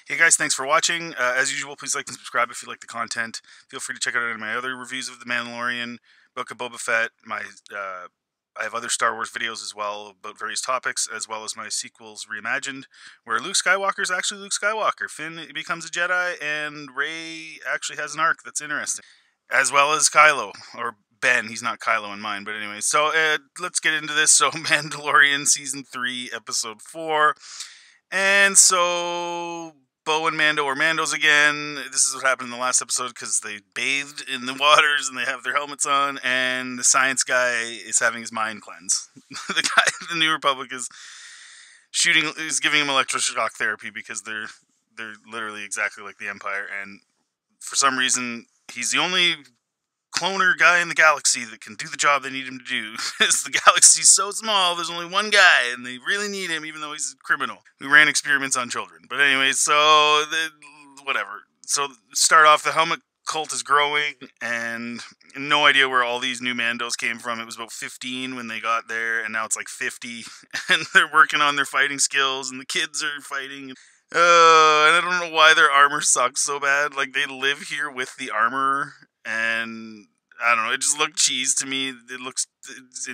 Hey guys, thanks for watching. As usual, please like and subscribe if you like the content. Feel free to check out any of my other reviews of The Mandalorian, Book of Boba Fett. I have other Star Wars videos as well about various topics, as well as my sequels reimagined, where Luke Skywalker is actually Luke Skywalker. Finn becomes a Jedi, and Rey actually has an arc that's interesting, as well as Kylo or Ben. He's not Kylo in mine, but anyway. So let's get into this. So Mandalorian season 3, episode 4. And so Bo and Mando are Mandos again. This is what happened in the last episode because they bathed in the waters and they have their helmets on, and the science guy is having his mind cleanse. The New Republic is giving him electroshock therapy because they're literally exactly like the Empire, and for some reason he's the only cloner guy in the galaxy that can do the job they need him to do. Because the galaxy's so small, there's only one guy, and they really need him, even though he's a criminal who ran experiments on children. But anyway, whatever. So start off, the helmet cult is growing, and no idea where all these new Mandos came from. It was about 15 when they got there, and now it's like 50, and they're working on their fighting skills, and the kids are fighting. And I don't know why their armor sucks so bad. Like, they live here with the armor, and I don't know, it just looked cheese to me. It looks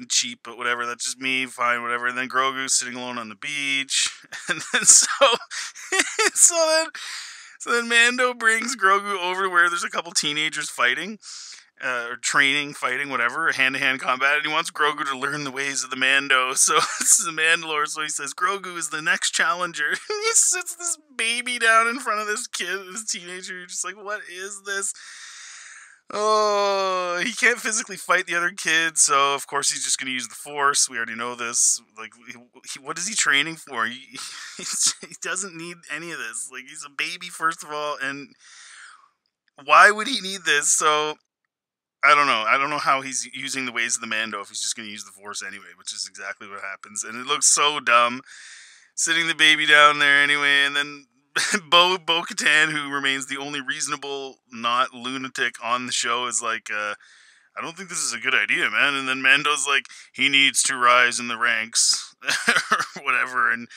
cheap, but whatever, that's just me, fine, whatever. And then Grogu's sitting alone on the beach, and then so then so then Mando brings Grogu over to where there's a couple teenagers fighting, or training, fighting, whatever, hand-to-hand combat, and he wants Grogu to learn the ways of the Mando. So it's the Mandalore, so he says Grogu is the next challenger. And he sits this baby down in front of this kid, this teenager. You're just like, what is this? Oh, he can't physically fight the other kid, so of course he's just going to use the Force. We already know this. Like, what is he training for? He doesn't need any of this. Like, he's a baby, first of all, and why would he need this? So I don't know. I don't know how he's using the ways of the Mando if he's just going to use the Force anyway, which is exactly what happens. And it looks so dumb, sitting the baby down there anyway, and then Bo-Katan, who remains the only reasonable, not lunatic on the show, is like, I don't think this is a good idea, man. And then Mando's like, he needs to rise in the ranks, or whatever, and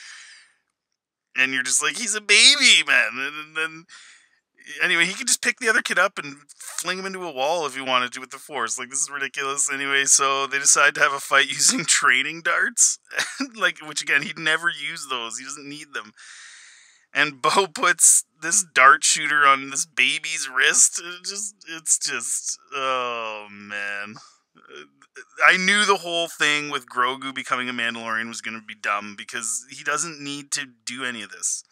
you're just like, he's a baby, man. And then anyway, he could just pick the other kid up and fling him into a wall if he wanted to with the Force. Like, this is ridiculous. Anyway, so they decide to have a fight using training darts, like, which again, he'd never use those. He doesn't need them. And Bo puts this dart shooter on this baby's wrist. It's just, oh man. I knew the whole thing with Grogu becoming a Mandalorian was going to be dumb because he doesn't need to do any of this.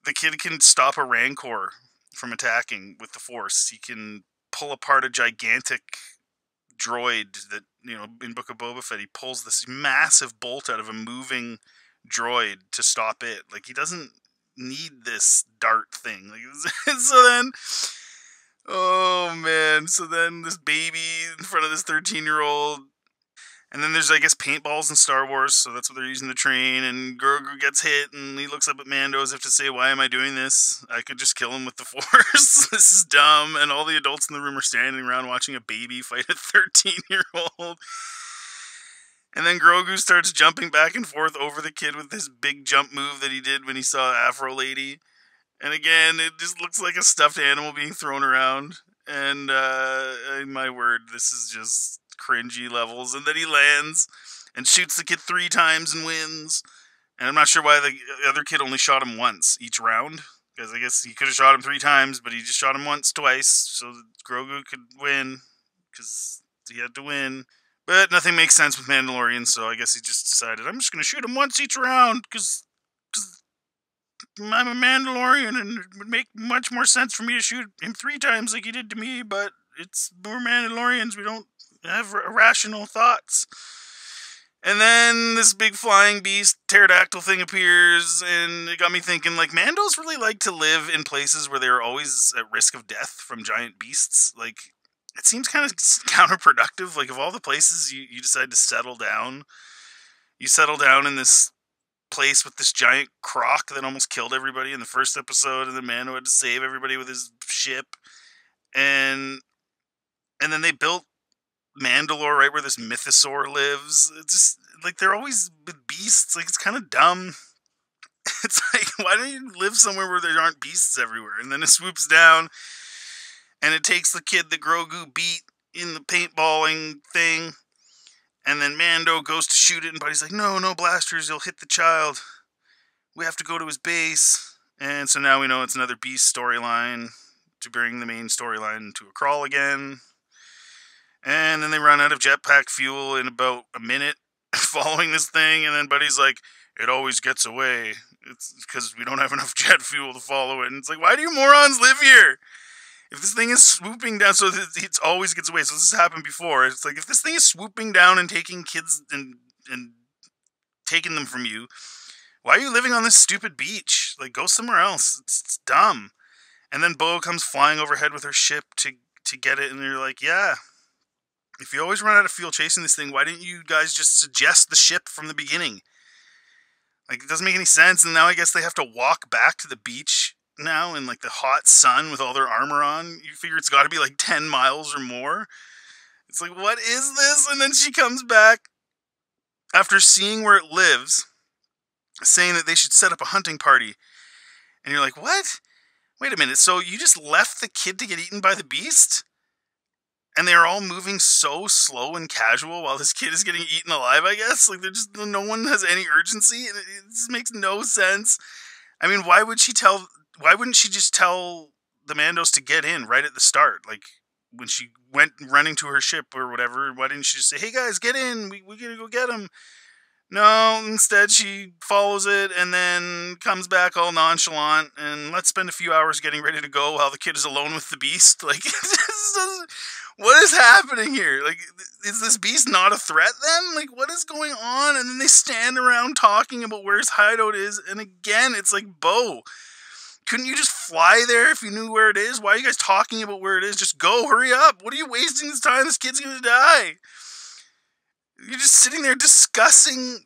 The kid can stop a Rancor from attacking with the Force. He can pull apart a gigantic droid that, in Book of Boba Fett, he pulls this massive bolt out of a moving droid to stop it. Like, he doesn't need this dart thing. Like, so then, oh man, so then this baby in front of this 13-year-old, and then there's, I guess, paintballs in Star Wars, so that's what they're using to train, and Grogu gets hit, and he looks up at Mando as if to say, why am I doing this? I could just kill him with the Force. This is dumb, and all the adults in the room are standing around watching a baby fight a 13-year-old. And then Grogu starts jumping back and forth over the kid with this big jump move that he did when he saw Afro Lady. And again, it just looks like a stuffed animal being thrown around. And, my word, this is just cringy levels. And then he lands and shoots the kid 3 times and wins. And I'm not sure why the other kid only shot him once each round. Because I guess he could have shot him 3 times, but he just shot him twice. So Grogu could win. Because he had to win. But nothing makes sense with Mandalorian, so I guess he just decided, I'm just going to shoot him once each round, because I'm a Mandalorian, and it would make much more sense for me to shoot him 3 times like he did to me, but we're Mandalorians, we don't have irrational thoughts. And then this big flying beast, pterodactyl thing appears, and it got me thinking, like, Mandos really like to live in places where they're always at risk of death from giant beasts. Like, it seems kind of counterproductive. Like, of all the places you decide to settle down, you settle down in this place with this giant croc that almost killed everybody in the first episode, and the Mando had to save everybody with his ship. And then they built Mandalore right where this mythosaur lives. It's just, like, they're always with beasts. Like, it's kind of dumb. It's like, why don't you live somewhere where there aren't beasts everywhere? And then it swoops down, and it takes the kid that Grogu beat in the paintballing thing, and then Mando goes to shoot it, and Buddy's like, no, no blasters, you'll hit the child. We have to go to his base. And so now we know it's another beast storyline to bring the main storyline to a crawl again. And then they run out of jetpack fuel in about a minute following this thing, and then Buddy's like, it always gets away. It's because we don't have enough jet fuel to follow it. And it's like, why do you morons live here? If this thing is swooping down, so it always gets away. So this has happened before. It's like, if this thing is swooping down and taking kids and taking them from you, why are you living on this stupid beach? Like, go somewhere else. It's dumb. And then Bo comes flying overhead with her ship to get it, and you're like, yeah. If you always run out of fuel chasing this thing, why didn't you guys just suggest the ship from the beginning? Like, it doesn't make any sense, and now I guess they have to walk back to the beach now in, like, the hot sun with all their armor on. You figure it's got to be, like, 10 miles or more. It's like, what is this? And then she comes back after seeing where it lives, saying that they should set up a hunting party. And you're like, what? Wait a minute, so you just left the kid to get eaten by the beast? And they're all moving so slow and casual while this kid is getting eaten alive, I guess? Like, no one has any urgency. It just makes no sense. I mean, why wouldn't she just tell the Mandos to get in right at the start? Like, when she went running to her ship or whatever, why didn't she just say, hey guys, get in, we gotta go get him? No, instead she follows it and then comes back all nonchalant and let's spend a few hours getting ready to go while the kid is alone with the beast. Like, what is happening here? Like, is this beast not a threat then? Like, what is going on? And then they stand around talking about where his hideout is, and again, it's like, Bo, couldn't you just fly there if you knew where it is? Why are you guys talking about where it is? Just go, hurry up. What are you wasting this time? This kid's gonna die. You're just sitting there discussing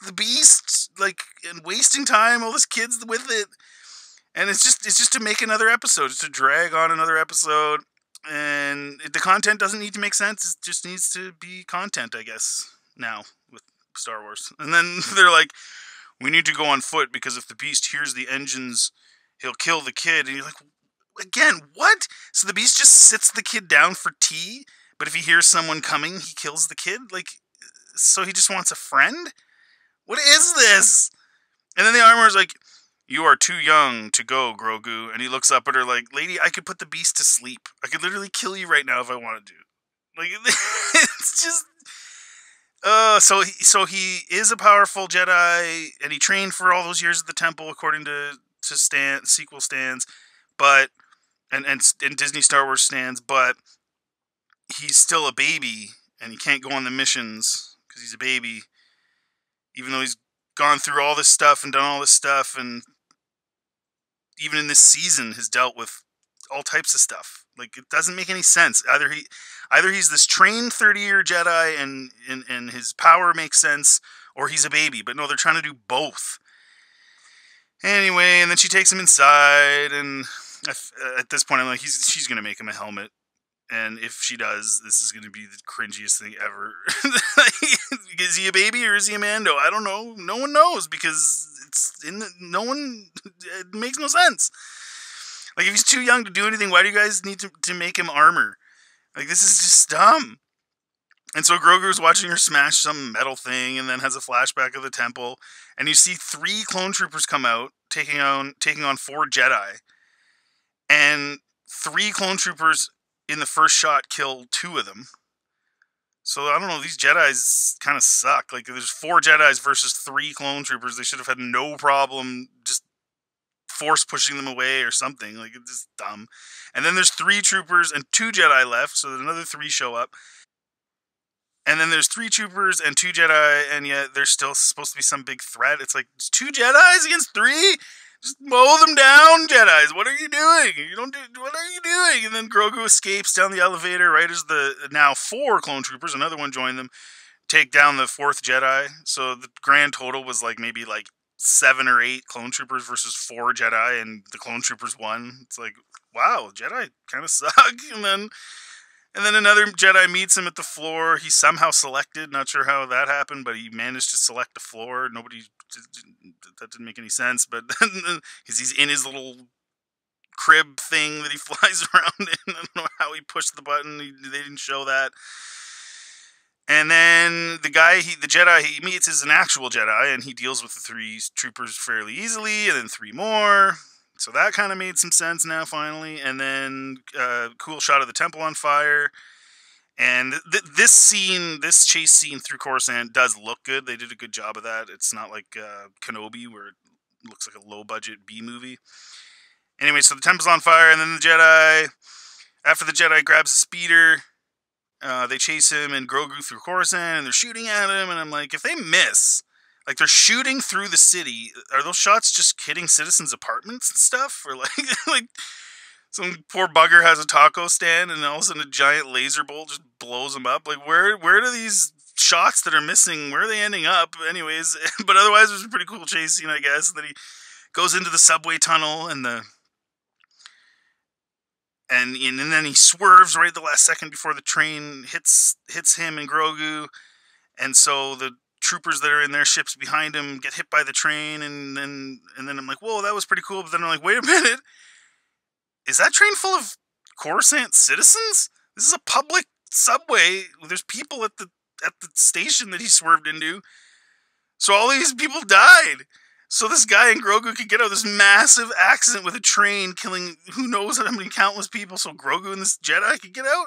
the beast, like, and wasting time. All this kid's with it, and it's just to make another episode, just to drag on another episode. And the content doesn't need to make sense. It just needs to be content, I guess. Now with Star Wars, and then they're like, we need to go on foot because if the beast hears the engines, he'll kill the kid. And you're like, again, what? So the beast just sits the kid down for tea, but if he hears someone coming, he kills the kid. Like, so he just wants a friend? What is this? And then the armor's like, you are too young to go, Grogu. And he looks up at her like, lady, I could put the beast to sleep. I could literally kill you right now if I wanted to. Like, it's just... So he is a powerful Jedi, and he trained for all those years at the temple, according to sequel stands, but... And Disney Star Wars stands, but he's still a baby, and he can't go on the missions because he's a baby, even though he's gone through all this stuff and done all this stuff, and even in this season has dealt with all types of stuff. Like, it doesn't make any sense. Either he's this trained 30-year Jedi and his power makes sense, or he's a baby. But no, they're trying to do both. Anyway, and then she takes him inside, and at this point I'm like, she's going to make him a helmet. And if she does, this is going to be the cringiest thing ever. Is he a baby or is he a Mando? I don't know. No one knows because it makes no sense. Like, if he's too young to do anything, why do you guys need to make him armor? Like, this is just dumb. And so Grogu's watching her smash some metal thing and then has a flashback of the temple. And you see 3 clone troopers come out, taking on 4 Jedi. And 3 clone troopers in the first shot kill 2 of them. So, I don't know, these Jedis kind of suck. Like, there's 4 Jedis versus 3 clone troopers. They should have had no problem just force pushing them away or something. Like, it's just dumb. And then there's 3 troopers and 2 Jedi left, so another 3 show up. And then there's 3 troopers and 2 Jedi, and yet there's still supposed to be some big threat. It's like, 2 Jedis against 3? Just mow them down, Jedis. What are you doing? What are you doing? And then Grogu escapes down the elevator right as the now 4 clone troopers, another one joined them, take down the 4th Jedi. So the grand total was like maybe like 7 or 8 clone troopers versus 4 Jedi, and the clone troopers won. It's like, wow, Jedi kind of suck. And then And then another Jedi meets him at the floor. He's somehow selected. Not sure how that happened, but he managed to select the floor. That didn't make any sense. But then he's in his little crib thing that he flies around in. I don't know how he pushed the button. They didn't show that. And then the Jedi he meets is an actual Jedi, and he deals with the 3 troopers fairly easily, and then 3 more. So that kind of made some sense now, finally. And then cool shot of the temple on fire. And this chase scene through Coruscant does look good. They did a good job of that. It's not like Kenobi, where it looks like a low-budget B movie. Anyway, so the temple's on fire, and then after the Jedi grabs a speeder, they chase him and Grogu through Coruscant, and they're shooting at him, and I'm like, if they miss, like they're shooting through the city, are those shots just hitting citizens' apartments and stuff? Or like some poor bugger has a taco stand, and all of a sudden a giant laser bolt just blows him up? Like, where do these shots that are missing, where are they ending up? Anyways, but otherwise it was a pretty cool chase scene, I guess, that he goes into the subway tunnel, and then he swerves right at the last second before the train hits him and Grogu, and so the troopers that are in their ships behind him get hit by the train, and then I'm like, whoa, that was pretty cool. But then I'm like, wait a minute, is that train full of Coruscant citizens? This is a public subway. There's people at the station that he swerved into. So all these people died. So this guy and Grogu could get out of this massive accident with a train, killing who knows how many countless people, so Grogu and this Jedi could get out?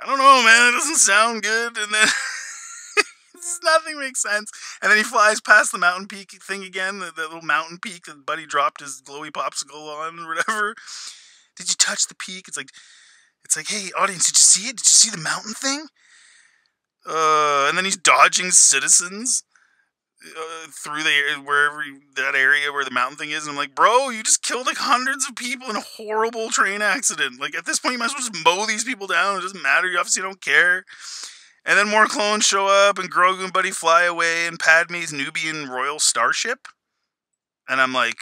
I don't know, man. It doesn't sound good. And then nothing makes sense. And then he flies past the mountain peak thing again, the little mountain peak that Buddy dropped his glowy popsicle on or whatever. Did you touch the peak? It's like, hey, audience, did you see it? Did you see the mountain thing? And then he's dodging citizens through that area where the mountain thing is, and I'm like, bro, you just killed like hundreds of people in a horrible train accident. Like, at this point, you might as well just mow these people down. It doesn't matter. You obviously don't care. And then more clones show up, and Grogu and Buddy fly away, and Padme's Nubian royal starship. And I'm like,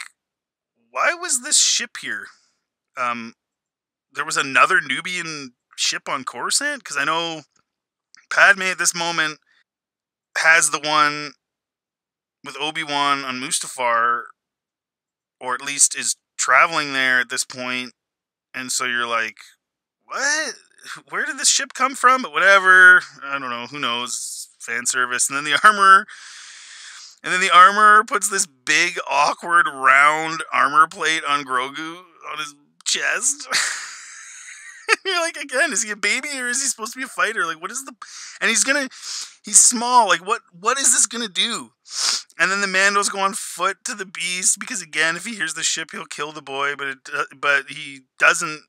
why was this ship here? There was another Nubian ship on Coruscant? Because I know Padme at this moment has the one with Obi-Wan on Mustafar, or at least is traveling there at this point, and so you're like, what? Where did this ship come from? But whatever, I don't know, who knows, fan service. And then the armor puts this big, awkward, round armor plate on Grogu on his chest. You're like, again, is he a baby or is he supposed to be a fighter? Like, what is and he's small. Like, what is this gonna do? And then the Mandos go on foot to the beast because, again, if he hears the ship, he'll kill the boy. But he doesn't.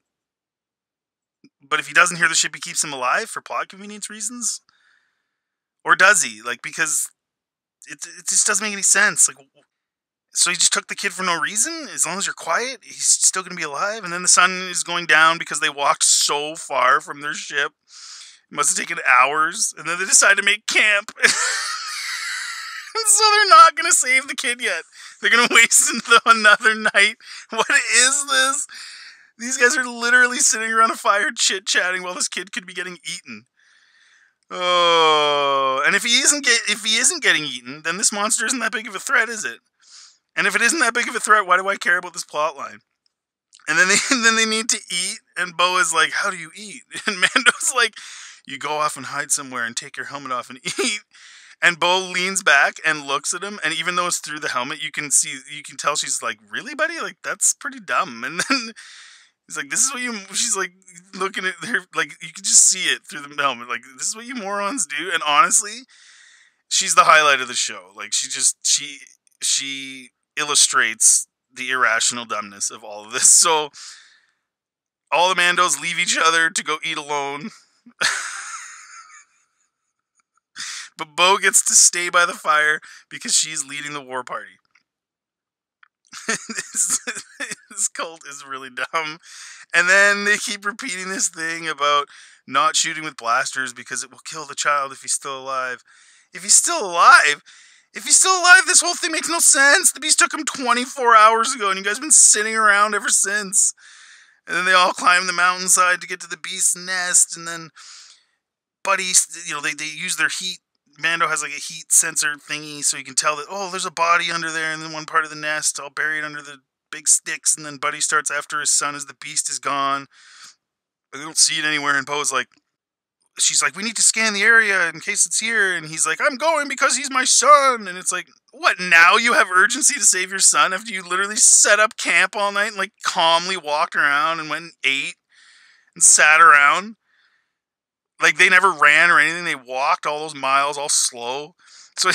But if he doesn't hear the ship, he keeps him alive for plot convenience reasons. Or does he? Like, because it just doesn't make any sense. Like, so he just took the kid for no reason? As long as you're quiet, he's still going to be alive? And then the sun is going down because they walked so far from their ship. It must have taken hours. And then they decide to make camp. And so they're not going to save the kid yet. They're going to waste another night. What is this? These guys are literally sitting around a fire chit-chatting while this kid could be getting eaten. Oh, and if he isn't getting eaten, then this monster isn't that big of a threat, is it? And if it isn't that big of a threat, why do I care about this plot line? And then they need to eat, and Bo is like, how do you eat? And Mando's like, you go off and hide somewhere and take your helmet off and eat. And Bo leans back and looks at him, and even though it's through the helmet, you can tell she's like, really, buddy? Like, that's pretty dumb. And then he's like, she's like, looking at her, like, you can just see it through the helmet. Like, this is what you morons do. And honestly, she's the highlight of the show. Like, she illustrates the irrational dumbness of all of this. So all the Mandos leave each other to go eat alone. But Bo gets to stay by the fire because she's leading the war party. This cult is really dumb. And then they keep repeating this thing about not shooting with blasters because it will kill the child if he's still alive. If he's still alive, this whole thing makes no sense. The beast took him 24 hours ago, and you guys have been sitting around ever since. And then they all climb the mountainside to get to the beast's nest. And then Buddy, they use their heat. Mando has like a heat sensor thingy, so you can tell that, oh, there's a body under there in one part of the nest. I'll bury it under the big sticks. And then Buddy starts after his son as the beast is gone. They don't see it anywhere. And Poe's like, she's like, we need to scan the area in case it's here. And he's like, I'm going because he's my son. And it's like, what, now you have urgency to save your son after you literally set up camp all night and like calmly walked around and went and ate and sat around? Like, they never ran or anything. They walked all those miles all slow. So,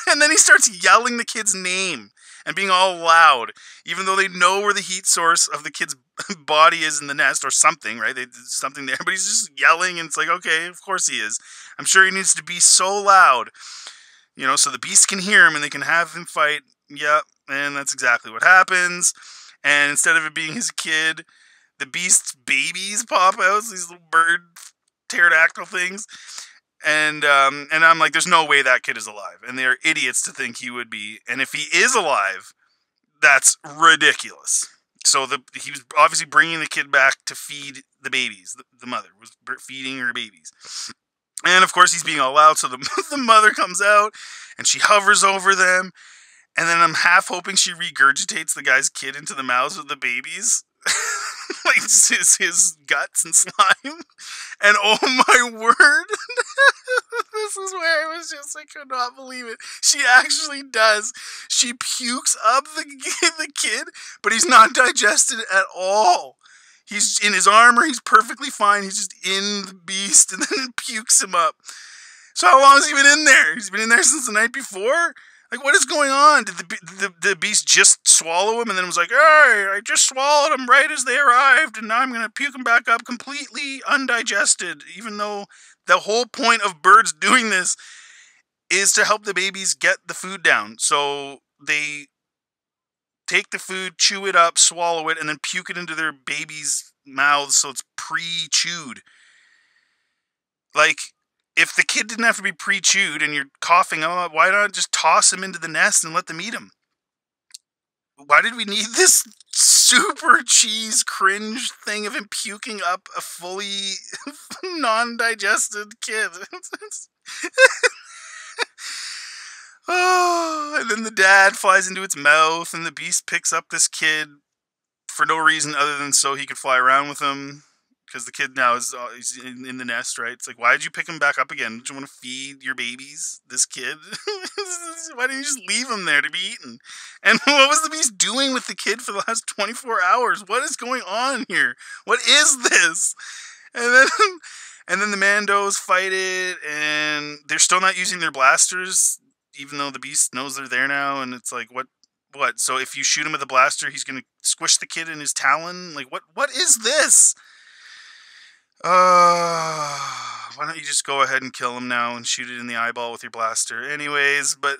and then he starts yelling the kid's name and being all loud, even though they know where the heat source of the kid's body is in the nest or something, right? There's something there, but he's just yelling, and it's like, okay, of course he is. I'm sure he needs to be so loud, so the beast can hear him and they can have him fight. Yep, and that's exactly what happens. And instead of it being his kid, the beast's babies pop out, these little bird pterodactyl things. And I'm like, there's no way that kid is alive. And they're idiots to think he would be. And if he is alive, that's ridiculous. So he was obviously bringing the kid back to feed the babies. The mother was feeding her babies. And of course he's being all loud. So the mother comes out and she hovers over them. And then I'm half hoping she regurgitates the guy's kid into the mouths of the babies. Like his guts and slime. And oh my word, this is where I was just, I could not believe it. She actually does. She pukes up the kid, but he's not digested at all. He's in his armor, he's perfectly fine, he's just in the beast, and then it pukes him up. So how long has he been in there? He's been in there since the night before? Like, what is going on? Did the beast just swallow him and then was like, hey, I just swallowed him right as they arrived, and now I'm going to puke him back up completely undigested, even though the whole point of birds doing this is to help the babies get the food down. So they take the food, chew it up, swallow it, and then puke it into their babies' mouths so it's pre-chewed. Like, if the kid didn't have to be pre-chewed and you're coughing him up, why not just toss him into the nest and let them eat him? Why did we need this super cheese cringe thing of him puking up a fully non-digested kid? Oh, and then the dad flies into its mouth and the beast picks up this kid for no reason other than so he could fly around with him. Because the kid now is he's in the nest, right? It's like, why did you pick him back up again? Did you want to feed your babies this kid? Why didn't you just leave him there to be eaten? And what was the beast doing with the kid for the last 24 hours? What is going on here? What is this? And then the Mandos fight it, and they're still not using their blasters, even though the beast knows they're there now. And it's like, what? So if you shoot him with a blaster, he's gonna squish the kid in his talon? Like, what is this? Why don't you just go ahead and kill him now and shoot it in the eyeball with your blaster? Anyways, but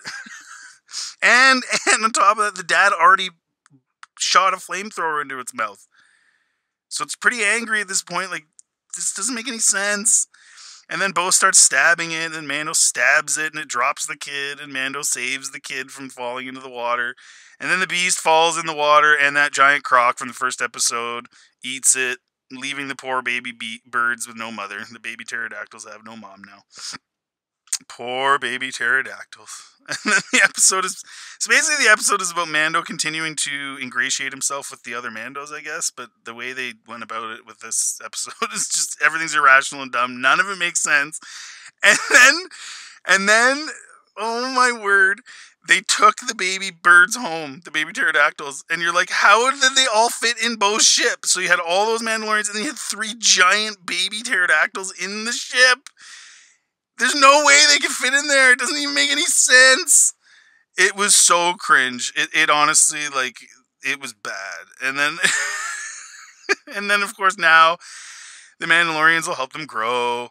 and on top of that, the dad already shot a flamethrower into its mouth. So it's pretty angry at this point. Like, this doesn't make any sense. And then Bo starts stabbing it, and Mando stabs it, and it drops the kid, and Mando saves the kid from falling into the water. And then the beast falls in the water, and that giant croc from the first episode eats it, leaving the poor baby birds with no mother. The baby pterodactyls have no mom now. Poor baby pterodactyls. And then the episode is... So basically the episode is about Mando continuing to ingratiate himself with the other Mandos, I guess. But the way they went about it with this episode is just... Everything's irrational and dumb. None of it makes sense. And then... Oh my word... They took the baby birds home, the baby pterodactyls, and you're like, how did they all fit in Bo's ship? So you had all those Mandalorians, and then you had 3 giant baby pterodactyls in the ship. There's no way they could fit in there. It doesn't even make any sense. It was so cringe. It honestly, like, it was bad. And then, and then of course now, the Mandalorians will help them grow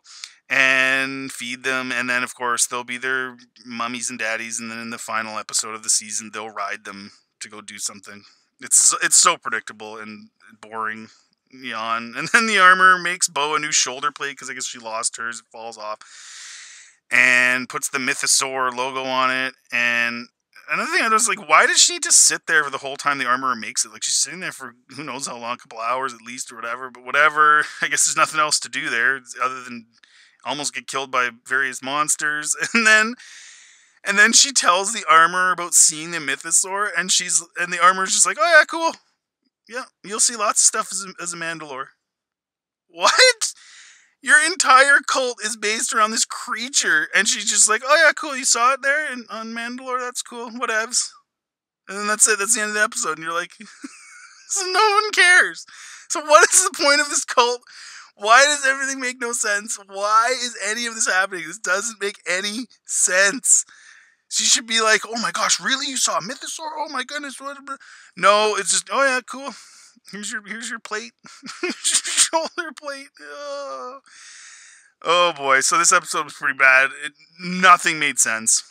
and feed them, and then of course they'll be their mummies and daddies, and then in the final episode of the season they'll ride them to go do something. It's so predictable and boring. Yawn. And then the armor makes Bo a new shoulder plate because I guess she lost hers. It falls off, and puts the Mythosaur logo on it. And another thing I was like, why does she need to sit there for the whole time the armorer makes it? Like, she's sitting there for who knows how long, a couple hours at least or whatever. But whatever. I guess there's nothing else to do there other than almost get killed by various monsters. And then she tells the armorer about seeing the mythosaur, and the armorer's just like, oh yeah, cool. Yeah, you'll see lots of stuff as a Mandalore. What? Your entire cult is based around this creature, and she's just like, oh yeah, cool, you saw it there on Mandalore, that's cool, whatevs. And then that's it, that's the end of the episode, and you're like, so no one cares. So what is the point of this cult? Why does everything make no sense? Why is any of this happening? This doesn't make any sense. She should be like, oh my gosh, really? You saw a mythosaur? Oh my goodness. What? No, it's just, oh yeah, cool. Here's your plate. Shoulder plate. Oh boy. So this episode was pretty bad. Nothing made sense.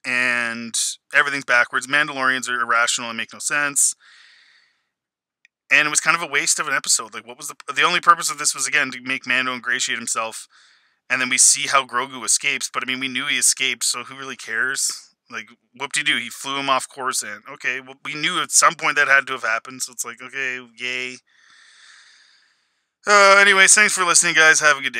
And everything's backwards. Mandalorians are irrational and make no sense. And it was kind of a waste of an episode. Like, what was the only purpose of this was, again, to make Mando ingratiate himself. And then we see how Grogu escapes. But I mean, we knew he escaped, so who really cares? Like, whoop-de-doo, he flew him off Coruscant. Okay, well, we knew at some point that had to have happened, so it's like, okay, yay. Anyways, thanks for listening, guys. Have a good day.